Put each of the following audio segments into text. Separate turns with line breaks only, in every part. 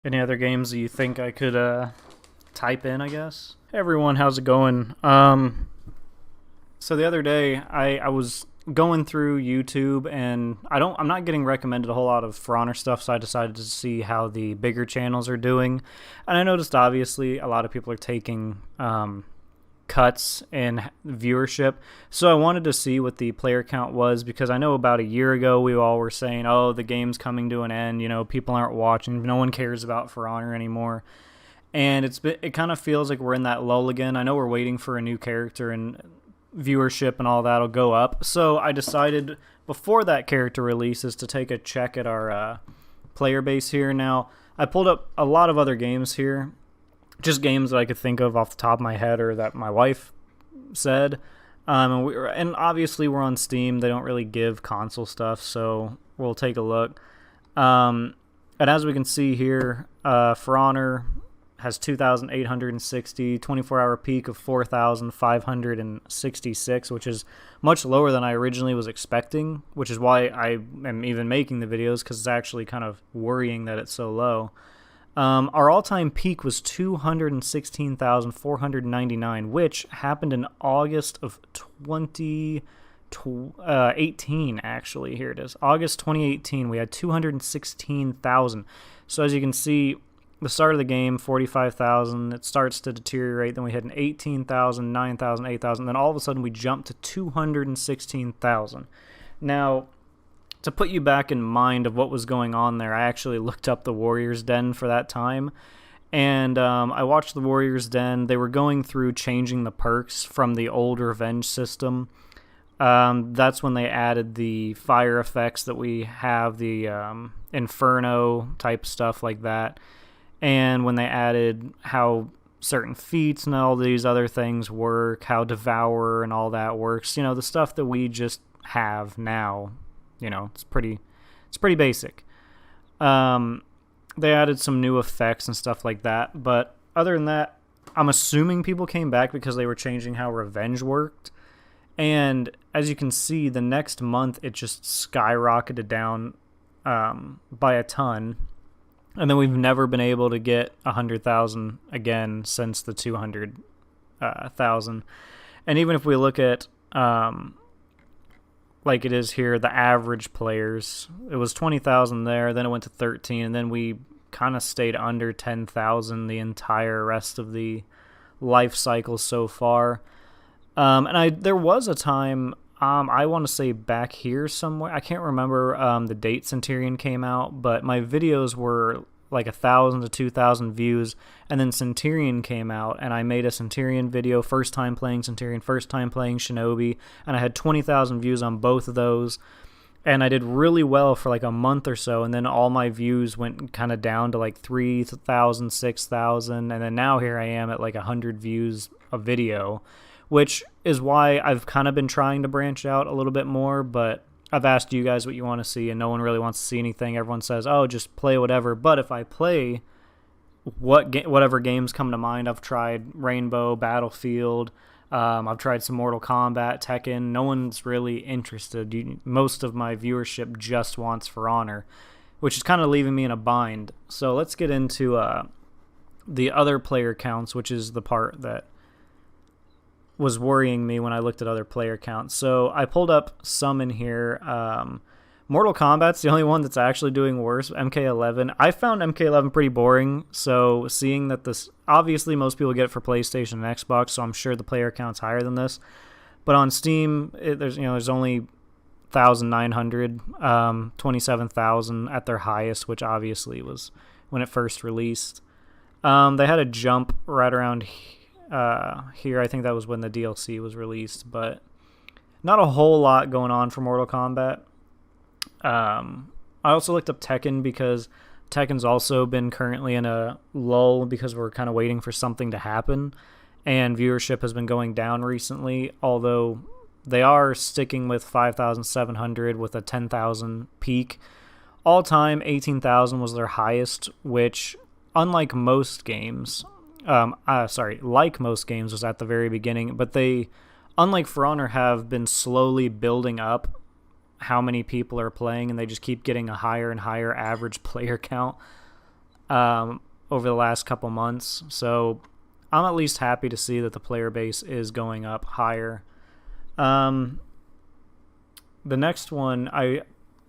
Any other games that you think I could type in, I guess? Hey everyone, how's it going? So the other day I was going through YouTube and I'm not getting recommended a whole lot of For Honor stuff, so I decided to see how the bigger channels are doing. And I noticed obviously a lot of people are taking cuts in viewership. So I wanted to see what the player count was, because I know about a year ago we all were saying, oh, the game's coming to an end, people aren't watching, no one cares about For Honor anymore. And it kind of feels like we're in that lull again. I know we're waiting for a new character and viewership and all that'll go up. So I decided before that character releases to take a check at our player base here. Now, I pulled up a lot of other games here, just games that I could think of off the top of my head or that my wife said. And obviously we're on Steam. They don't really give console stuff, so we'll take a look. And as we can see here, For Honor has 2,860, 24-hour peak of 4,566, which is much lower than I originally was expecting, which is why I am even making the videos, because it's actually kind of worrying that it's so low. Our all-time peak was 216,499, which happened in August of 2018, actually. Here it is. August 2018, we had 216,000. So as you can see, the start of the game, 45,000, it starts to deteriorate, then we had an 18,000, 9,000, 8,000, then all of a sudden we jumped to 216,000. Now, to put you back in mind of what was going on there, I actually looked up the Warriors Den for that time, and I watched the Warriors Den. They were going through changing the perks from the old Revenge system. That's when they added the fire effects that we have, the Inferno type stuff like that. And when they added how certain feats and all these other things work, how Devour and all that works, the stuff that we just have now, it's pretty basic. They added some new effects and stuff like that, but other than that, I'm assuming people came back because they were changing how Revenge worked. And as you can see, the next month it just skyrocketed down by a ton. And then we've never been able to get 100,000 again since the 200,000. And even if we look at, like it is here, the average players, it was 20,000 there, then it went to 13, and then we kind of stayed under 10,000 the entire rest of the life cycle so far. There was a time, I want to say back here somewhere, I can't remember the date Centurion came out, but my videos were like 1,000 to 2,000 views, and then Centurion came out, and I made a Centurion video, first time playing Centurion, first time playing Shinobi, and I had 20,000 views on both of those, and I did really well for like a month or so, and then all my views went kind of down to like 3,000, 6,000, and then now here I am at like 100 views a video, which is why I've kind of been trying to branch out a little bit more. But I've asked you guys what you want to see, and no one really wants to see anything. Everyone says, oh, just play whatever. But if I play whatever games come to mind, I've tried Rainbow, Battlefield, I've tried some Mortal Kombat, Tekken. No one's really interested. Most of my viewership just wants For Honor, which is kind of leaving me in a bind. So let's get into the other player counts, which is the part that was worrying me when I looked at other player counts. So I pulled up some in here. Mortal Kombat's the only one that's actually doing worse. MK11. I found MK11 pretty boring. So seeing that this, obviously most people get it for PlayStation and Xbox, so I'm sure the player count's higher than this. But on Steam, there's only 1,900, 27,000 at their highest, which obviously was when it first released. They had a jump right around here. I think that was when the DLC was released, but not a whole lot going on for Mortal Kombat. I also looked up Tekken, because Tekken's also been currently in a lull because we're kind of waiting for something to happen, and viewership has been going down recently, although they are sticking with 5,700 with a 10,000 peak. All time, 18,000 was their highest, which, unlike most games, like most games, was at the very beginning, but they, unlike For Honor, have been slowly building up how many people are playing, and they just keep getting a higher and higher average player count. over the last couple months. So I'm at least happy to see that the player base is going up higher. The next one,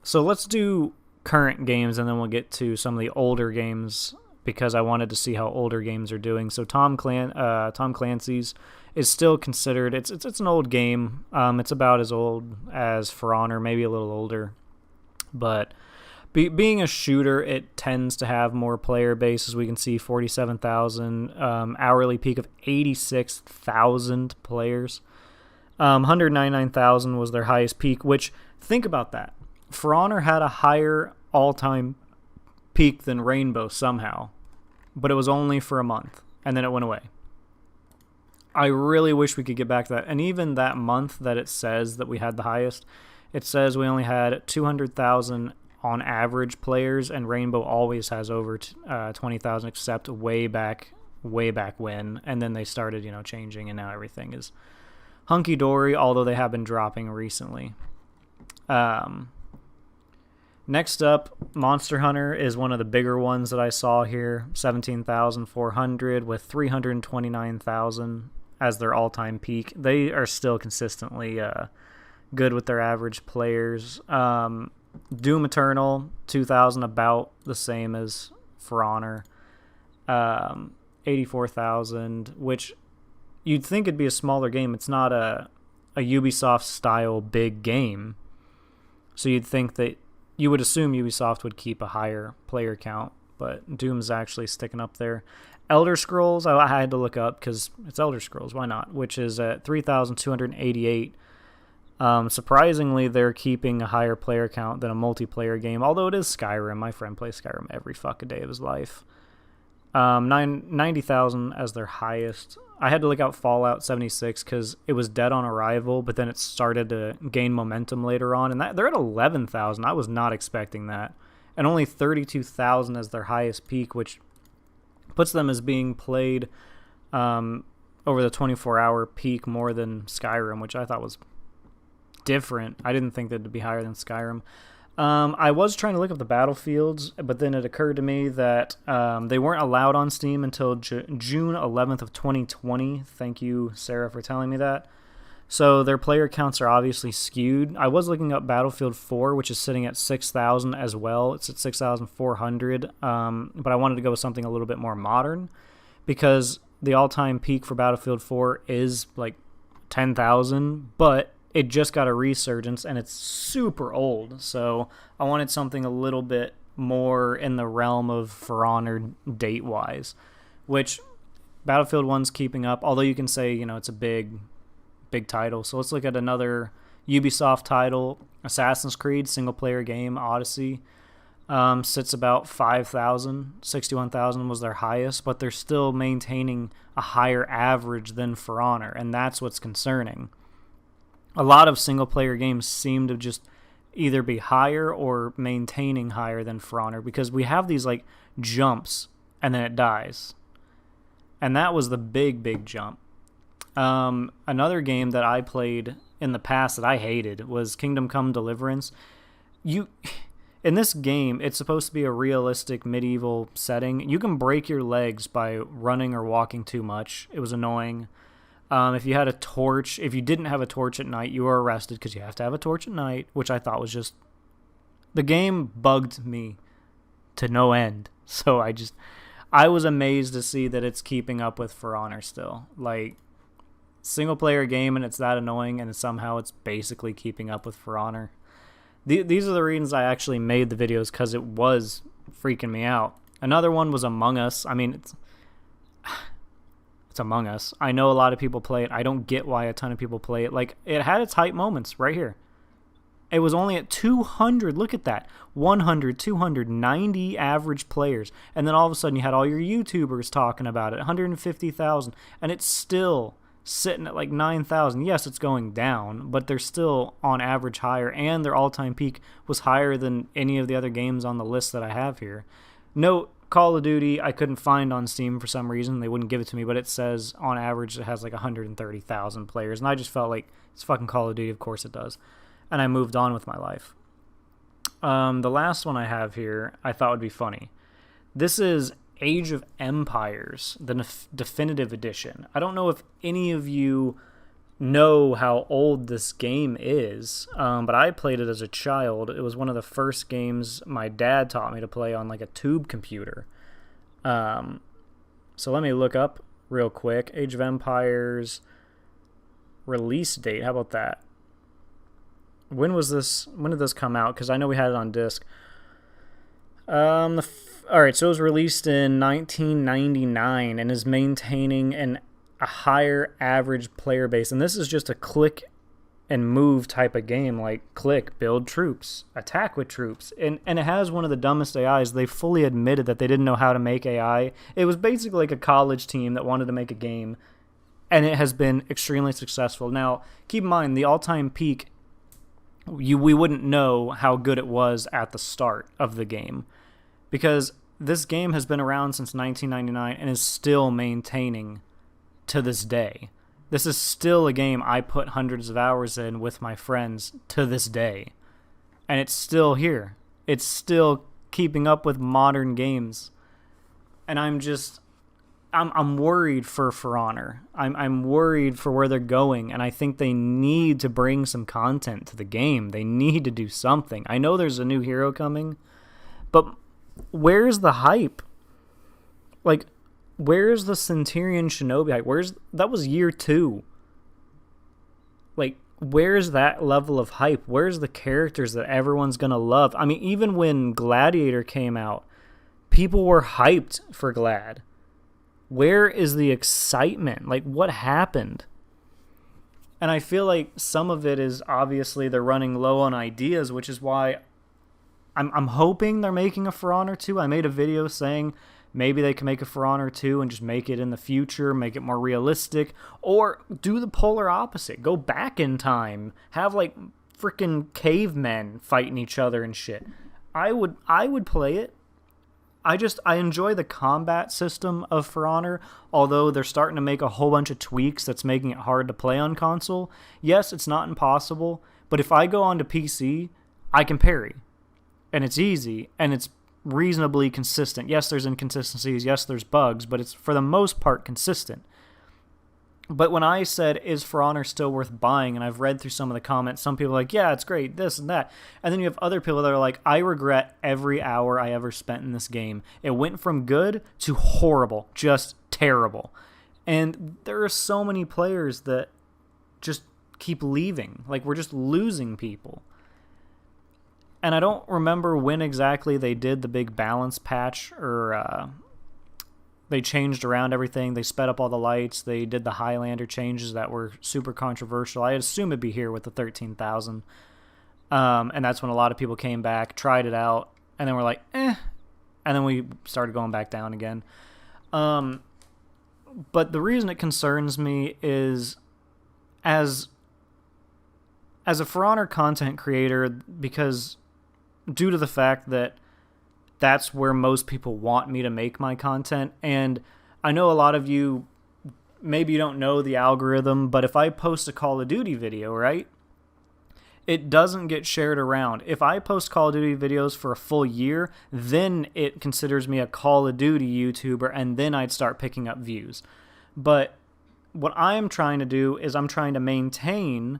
so let's do current games, and then we'll get to some of the older games, because I wanted to see how older games are doing. So Tom Clancy's is still considered, it's an old game. It's about as old as For Honor, maybe a little older. But being a shooter, it tends to have more player base. As we can see, 47,000, hourly peak of 86,000 players. 199,000 was their highest peak, which, think about that. For Honor had a higher all-time peak than Rainbow somehow, but it was only for a month, and then it went away. I really wish we could get back to that. And even that month that it says that we had the highest, it says we only had 200,000 on average players, and Rainbow always has over 20,000, except way back when. And then they started, changing, and now everything is hunky-dory, although they have been dropping recently. Next up, Monster Hunter is one of the bigger ones that I saw here, 17,400 with 329,000 as their all-time peak. They are still consistently good with their average players. Doom Eternal, 2,000, about the same as For Honor. 84,000, which you'd think it'd be a smaller game. It's not a Ubisoft-style big game, so you'd think that you would assume Ubisoft would keep a higher player count, but Doom's actually sticking up there. Elder Scrolls, I had to look up because it's Elder Scrolls, why not? Which is at 3,288. Surprisingly, they're keeping a higher player count than a multiplayer game, although it is Skyrim. My friend plays Skyrim every fucking day of his life. 90,000 as their highest. I had to look out Fallout 76 because it was dead on arrival, but then it started to gain momentum later on, and they're at 11,000. I was not expecting that. And only 32,000 as their highest peak, which puts them as being played over the 24-hour peak more than Skyrim, which I thought was different. I didn't think that it'd be higher than Skyrim. I was trying to look up the Battlefields, but then it occurred to me that they weren't allowed on Steam until June 11th of 2020. Thank you, Sarah, for telling me that. So their player counts are obviously skewed. I was looking up Battlefield 4, which is sitting at 6,000 as well. It's at 6,400, but I wanted to go with something a little bit more modern, because the all-time peak for Battlefield 4 is like 10,000, but it just got a resurgence, and it's super old, so I wanted something a little bit more in the realm of For Honor date-wise, which Battlefield 1's keeping up, although you can say, it's a big title. So let's look at another Ubisoft title, Assassin's Creed, single-player game, Odyssey. Sits about 5,000, 61,000 was their highest, but they're still maintaining a higher average than For Honor, and that's what's concerning. A lot of single-player games seem to just either be higher or maintaining higher than For Honor, because we have these, jumps, and then it dies. And that was the big jump. Another game that I played in the past that I hated was Kingdom Come Deliverance. In this game, it's supposed to be a realistic medieval setting. You can break your legs by running or walking too much. It was annoying. If you had a torch, if you didn't have a torch at night, you were arrested because you have to have a torch at night, which I thought was just... The game bugged me to no end. So I was amazed to see that it's keeping up with For Honor still. Single-player game, and it's that annoying, and somehow it's basically keeping up with For Honor. These are the reasons I actually made the videos, because it was freaking me out. Another one was Among Us. I mean, it's Among Us. I know a lot of people play it. I don't get why a ton of people play it. It had its hype moments right here. It was only at 200. Look at that. 100, 290 average players. And then all of a sudden you had all your YouTubers talking about it. 150,000. And it's still sitting at 9,000. Yes, it's going down, but they're still on average higher. And their all-time peak was higher than any of the other games on the list that I have here. Note, Call of Duty, I couldn't find on Steam for some reason. They wouldn't give it to me, but it says on average it has 130,000 players. And I just felt like it's fucking Call of Duty. Of course it does. And I moved on with my life. The last one I have here I thought would be funny. This is Age of Empires, the definitive edition. I don't know if any of you know how old this game is, but I played it as a child. It was one of the first games my dad taught me to play on like a tube computer. So let me look up real quick. Age of Empires release date. How about that? When was this? When did this come out? Because I know we had it on disc. All right, so it was released in 1999 and is maintaining a higher average player base. And this is just a click and move type of game, like click, build troops, attack with troops. And it has one of the dumbest AIs. They fully admitted that they didn't know how to make AI. It was basically like a college team that wanted to make a game, and it has been extremely successful. Now, keep in mind, the all-time peak, we wouldn't know how good it was at the start of the game, because this game has been around since 1999 and is still maintaining to this day. This is still a game I put hundreds of hours in with my friends to this day. And it's still here. It's still keeping up with modern games. And I'm worried for Honor. I'm worried for where they're going, and I think they need to bring some content to the game. They need to do something. I know there's a new hero coming, but where's the hype? Like, where's the Centurion Shinobi hype? That was year 2. Like, where's that level of hype? Where's the characters that everyone's gonna love? I mean, even when Gladiator came out, people were hyped for Glad. Where is the excitement? Like, what happened? And I feel like some of it is obviously they're running low on ideas, which is why I'm hoping they're making a For Honor 2. I made a video saying maybe they can make a For Honor 2 and just make it in the future, make it more realistic, or do the polar opposite. Go back in time. Have, like, freaking cavemen fighting each other and shit. I would play it. I enjoy the combat system of For Honor, although they're starting to make a whole bunch of tweaks that's making it hard to play on console. Yes, it's not impossible, but if I go onto PC, I can parry. And it's easy, and it's reasonably consistent. Yes, there's inconsistencies, yes, there's bugs, but it's for the most part consistent. But when I said, is For Honor still worth buying, and I've read through some of the comments, some people are like, yeah, it's great, this and that. And then you have other people that are like, I regret every hour I ever spent in this game. It went from good to horrible, just terrible. And there are so many players that just keep leaving. Like, we're just losing people. And I don't remember when exactly they did the big balance patch, or they changed around everything. They sped up all the lights. They did the Highlander changes that were super controversial. I assume it'd be here with the 13,000. And that's when a lot of people came back, tried it out, and then were like, eh. And then we started going back down again. But the reason it concerns me is, as a For Honor content creator, because due to the fact that that's where most people want me to make my content, and I know a lot of you, maybe you don't know the algorithm, but if I post a Call of Duty video, right, it doesn't get shared around. If I post Call of Duty videos for a full year, then it considers me a Call of Duty YouTuber, and then I'd start picking up views. But what I'm trying to do is I'm trying to maintain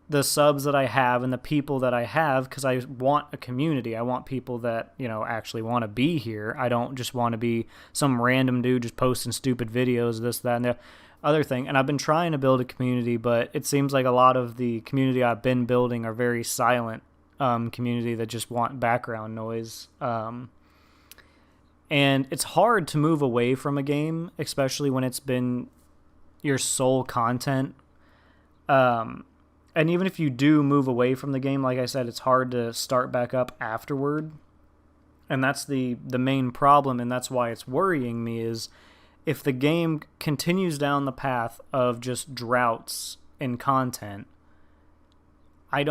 the subs that I have and the people that I have, because I want a community. I want people that, actually want to be here. I don't just want to be some random dude just posting stupid videos, this, that, and the other thing. And I've been trying to build a community, but it seems like a lot of the community I've been building are very silent community that just want background noise. And it's hard to move away from a game, especially when it's been your sole content. And even if you do move away from the game, like I said, it's hard to start back up afterward. And that's the main problem, and that's why it's worrying me, is if the game continues down the path of just droughts in content, I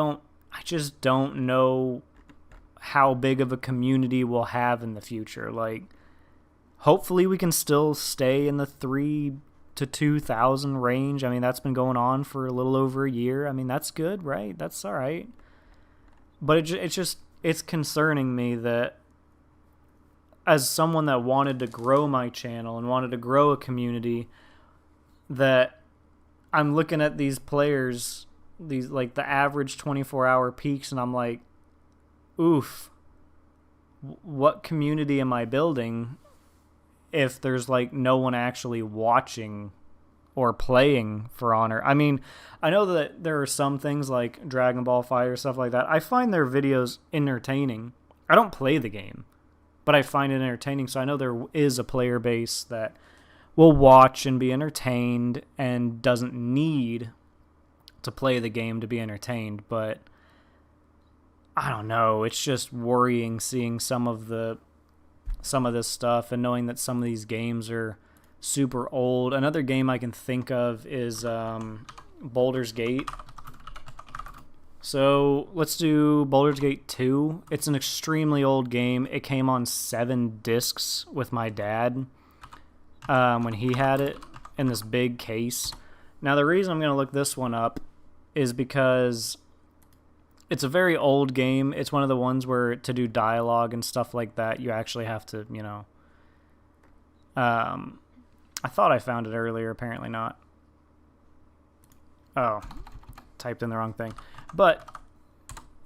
just don't know how big of a community we'll have in the future. Like, hopefully we can still stay in the 3 to 2,000 range. I mean, that's been going on for a little over a year. I mean, that's good, right? That's all right. But it's concerning me that as someone that wanted to grow my channel and wanted to grow a community, that I'm looking at these players, these like the average 24-hour peaks, and I'm like, oof, what community am I building if there's like no one actually watching or playing For Honor? I mean, I know that there are some things like Dragon Ball Fighter, stuff like that. I find their videos entertaining. I don't play the game, but I find it entertaining. So I know there is a player base that will watch and be entertained and doesn't need to play the game to be entertained. But I don't know. It's just worrying seeing some of this stuff and knowing that some of these games are super old. Another game I can think of is Baldur's Gate. So let's do Baldur's Gate 2. It's an extremely old game. It came on 7 discs with my dad when he had it in this big case. Now the reason I'm going to look this one up is because it's a very old game. It's one of the ones where to do dialogue and stuff like that, you actually have to, I thought I found it earlier, apparently not. Oh, typed in the wrong thing. But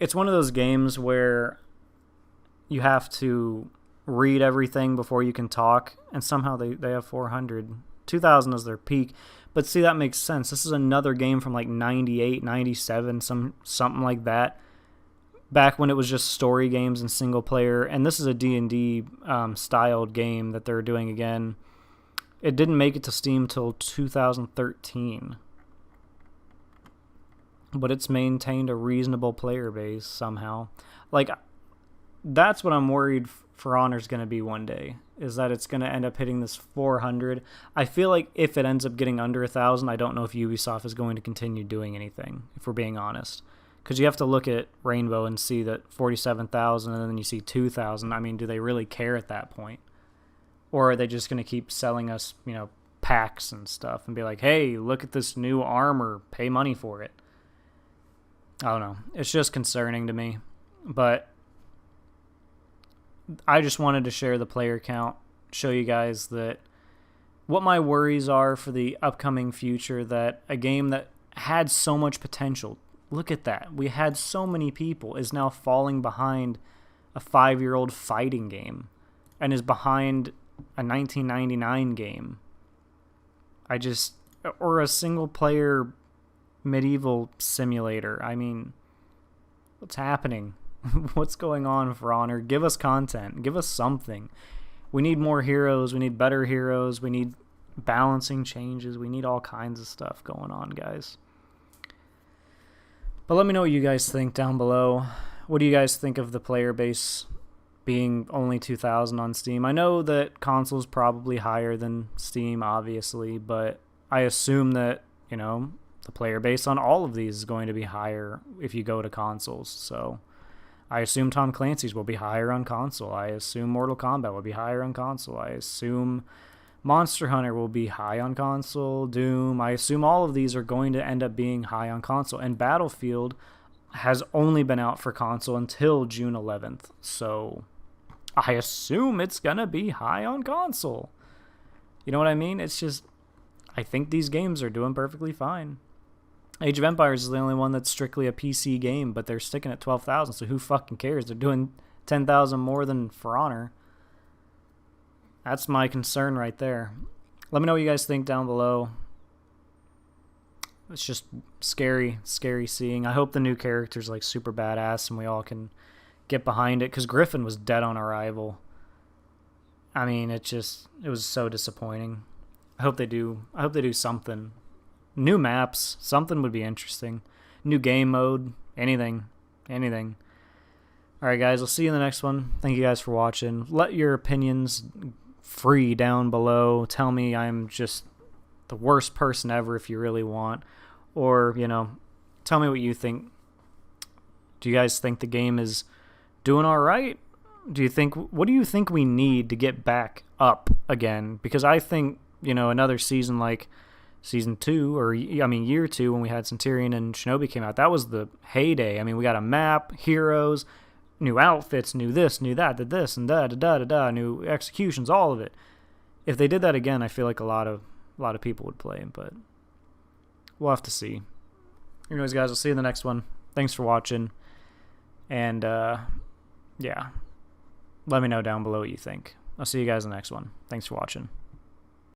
it's one of those games where you have to read everything before you can talk, and somehow they have 400. 2,000 is their peak. But see, that makes sense. This is another game from like 98, 97, something like that. Back when it was just story games and single player, and this is a D&D styled game that they're doing again. It didn't make it to Steam till 2013. But it's maintained a reasonable player base somehow. Like, that's what I'm worried For Honor's going to be one day, is that it's going to end up hitting this 400. I feel like if it ends up getting under 1,000, I don't know if Ubisoft is going to continue doing anything, if we're being honest. Because you have to look at Rainbow and see that 47,000, and then you see 2,000. I mean, do they really care at that point? Or are they just going to keep selling us, packs and stuff and be like, hey, look at this new armor, pay money for it? I don't know. It's just concerning to me. But I just wanted to share the player count, show you guys that what my worries are for the upcoming future, that a game that had so much potential, look at that, we had so many people, is now falling behind a 5-year-old fighting game and is behind a 1999 game. Or a single player medieval simulator. I mean, what's happening? What's going on, For Honor? Give us content. Give us something. We need more heroes. We need better heroes. We need balancing changes. We need all kinds of stuff going on, guys. But let me know what you guys think down below. What do you guys think of the player base being only 2,000 on Steam? I know that console's probably higher than Steam, obviously, but I assume that, the player base on all of these is going to be higher if you go to consoles. So I assume Tom Clancy's will be higher on console. I assume Mortal Kombat will be higher on console. I assume Monster Hunter will be high on console. Doom. I assume all of these are going to end up being high on console. And Battlefield has only been out for console until June 11th. So I assume it's going to be high on console. You know what I mean? It's just, I think these games are doing perfectly fine. Age of Empires is the only one that's strictly a PC game, but they're sticking at 12,000, so who fucking cares? They're doing 10,000 more than For Honor. That's my concern right there. Let me know what you guys think down below. It's just scary seeing. I hope the new character's like super badass and we all can get behind it, because Griffin was dead on arrival. I mean, it was so disappointing. I hope they do something. New maps, something would be interesting. New game mode, anything. Alright guys, I'll see you in the next one. Thank you guys for watching. Let your opinions free down below. Tell me I'm just the worst person ever if you really want. Or, tell me what you think. Do you guys think the game is doing alright? What do you think we need to get back up again? Because I think, another season like Season 2, or Year 2, when we had Centurion and Shinobi came out, that was the heyday. I mean, we got a map, heroes, new outfits, new this, new that, did this, and da, new executions, all of it. If they did that again, I feel like a lot of people would play, but we'll have to see. Anyways, guys, I'll see you in the next one. Thanks for watching, and yeah, let me know down below what you think. I'll see you guys in the next one. Thanks for watching.